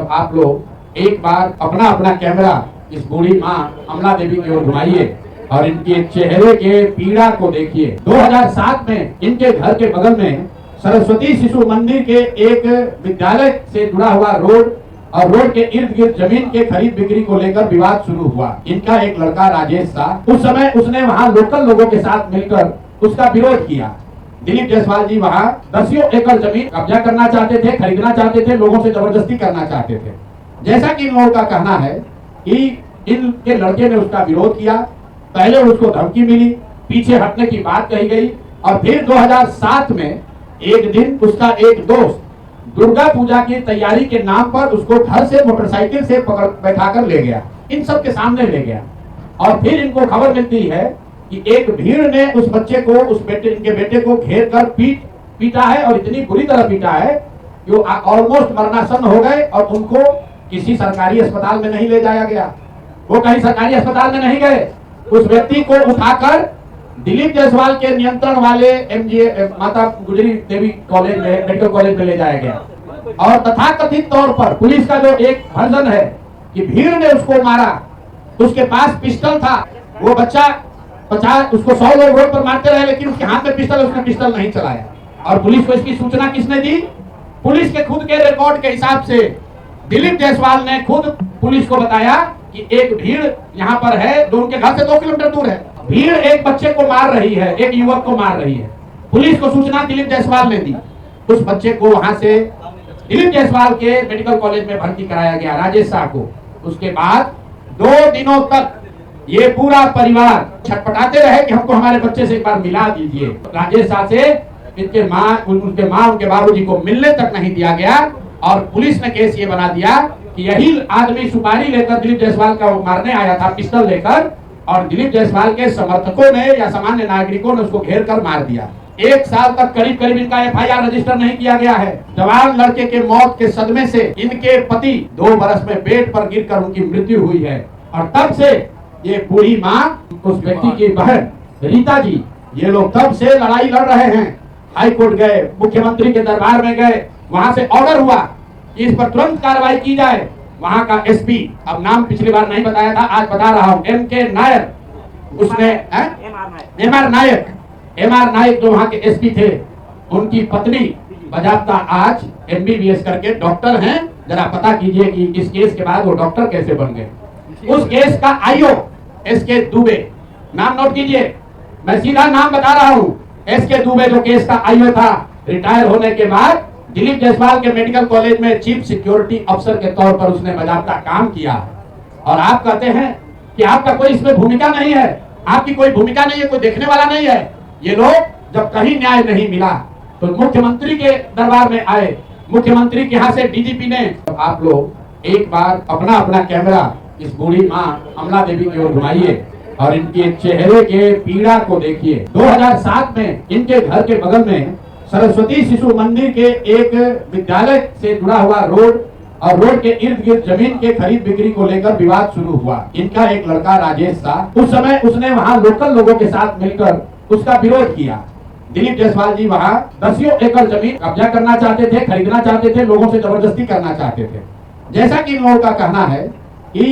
अब आप लोग एक बार अपना अपना कैमरा इस बूढ़ी माँ अमला देवी की ओर घुमाइए और इनके चेहरे के पीड़ा को देखिए। 2007 में इनके घर के बगल में सरस्वती शिशु मंदिर के एक विद्यालय से जुड़ा हुआ रोड और रोड के इर्द गिर्द जमीन के खरीद बिक्री को लेकर विवाद शुरू हुआ। इनका एक लड़का राजेश शाह, उस समय उसने वहां लोकल लोगों के साथ मिलकर उसका विरोध किया। दिलीप जायसवाल जी वहां 10 एकड़ जमीन कब्जा करना चाहते थे, खरीदना चाहते थे, लोगों से जबरदस्ती करना चाहते थे। जैसा कि इन लोगों का कहना है कि इनके लड़के ने उसका विरोध किया, पहले उसको धमकी मिली, पीछे हटने की बात कही गई और फिर 2007 में एक दिन उसका एक दोस्त दुर्गा पूजा की तैयारी के नाम पर उसको घर से मोटरसाइकिल से पकड़ बैठाकर ले गया, इन सब के सामने ले गया। और फिर इनको खबर मिलती है कि एक भीड़ ने उस बच्चे को, इनके बेटे को घेर कर पीटा है और इतनी बुरी तरह पीटा है कि वो ऑलमोस्ट मरणासन हो गए और उनको किसी सरकारी अस्पताल में नहीं ले जाया गया, वो कहीं सरकारी अस्पताल में नहीं गए। उस व्यक्ति को उठाकर दिलीप जायसवाल के नियंत्रण वाले MGA माता गुजरी देवी कॉलेज में, मेडिकल कॉलेज में ले जाया गया। और तथाकथित तौर पर पुलिस का जो एक वर्जन है कि भीड़ ने उसको मारा, उसके पास पिस्टल था, वो बच्चा 50 उसको 100 लोग रोड पर मारते रहे लेकिन उसके हाथ में पिस्टल, उसने पिस्टल नहीं चलाया। और पुलिस को इसकी सूचना किसने दी? पुलिस के खुद के रिकॉर्ड के हिसाब से दिलीप जायसवाल ने खुद पुलिस को बताया कि एक भीड़ यहाँ पर है जो उनके घर से 2 किलोमीटर दूर है। भीड़ एक बच्चे को मार रही है, एक युवक को मार रही है। पुलिस को सूचना दिलीप जायसवाल ने दी, उस बच्चे को वहां से दिलीप जायसवाल के मेडिकल कॉलेज में भर्ती कराया गया, राजेश शाह को। उसके बाद 2 दिनों तक ये पूरा परिवार छटपटाते रहे कि हमको हमारे बच्चे से एक बार मिला दीजिए। राजेश शाह से उनके माँ, उनके बाबूजी को मिलने तक नहीं दिया गया और पुलिस ने केस ये बना दिया कि यही आदमी सुपारी लेकर दिलीप जायसवाल का मारने आया था, पिस्टल लेकर, और दिलीप जायसवाल के समर्थकों ने या सामान्य नागरिकों ने उसको घेर कर मार दिया। 1 साल तक करीब इनका FIR रजिस्टर नहीं किया गया है। जवान लड़के के मौत के सदमे से इनके पति 2 बरस में बेड पर गिरकर उनकी मृत्यु हुई है। और तब से ये बूढ़ी माँ, उस व्यक्ति की बहन रीता जी, ये लोग तब से लड़ाई लड़ रहे हैं। हाई कोर्ट गए, मुख्यमंत्री के दरबार में गए, वहां से ऑर्डर हुआ कि इस पर तुरंत कार्रवाई की जाए। वहां का SP, अब नाम पिछली बार नहीं बताया था, आज बता रहा हूं, MK नायर, उसने MR नायक जो वहां के SP थे, उनकी पत्नी बजाबता आज MBBS करके डॉक्टर हैं। जरा पता कीजिए कि इस केस के बाद वो डॉक्टर कैसे बन गए। उस केस का IO SK दुबे, नाम नोट कीजिए, मैं सीधा नाम बता रहा हूं। SK दुबे जो केस का IO था, रिटायर होने के बाद दिलीप जायसवाल के मेडिकल कॉलेज में चीफ सिक्योरिटी अफसर के तौर पर उसने बाकायदा काम किया। और आप कहते हैं कि आपका कोई इसमें भूमिका नहीं है, आपकी कोई भूमिका नहीं है, कोई देखने वाला नहीं है। ये लोग जब कहीं न्याय नहीं मिला तो मुख्यमंत्री के दरबार में आए, मुख्यमंत्री के यहाँ से DGP ने। आप लोग एक बार अपना अपना कैमरा इस बूढ़ी माँ अमला देवी की ओर घुमाइए और इनके चेहरे के पीड़ा को देखिए। 2007 में इनके घर के बगल में सरस्वती शिशु मंदिर के एक विद्यालय से जुड़ा हुआ रोड और रोड के इर्द गिर्द जमीन के खरीद बिक्री को लेकर विवाद शुरू हुआ। इनका एक लड़का राजेश शाह, उस समय उसने वहां लोकल लोगों के साथ मिलकर उसका विरोध किया। दिलीप जायसवाल जी वहां 10 एकड़ जमीन कब्जा करना चाहते थे, खरीदना चाहते थे, लोगों से जबरदस्ती करना चाहते थे। जैसा कि इन लोगों का कहना है कि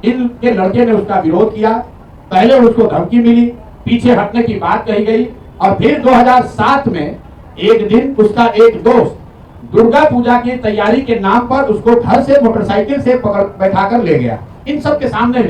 इनके लड़के ने उसका विरोध किया, पहले उसको धमकी मिली, पीछे हटने की बात कही गई और फिर 2007 में एक दिन उसका एक दोस्त दुर्गा पूजा की तैयारी के नाम पर उसको घर से मोटरसाइकिल से पकड़ बैठाकर ले गया, इन सब के सामने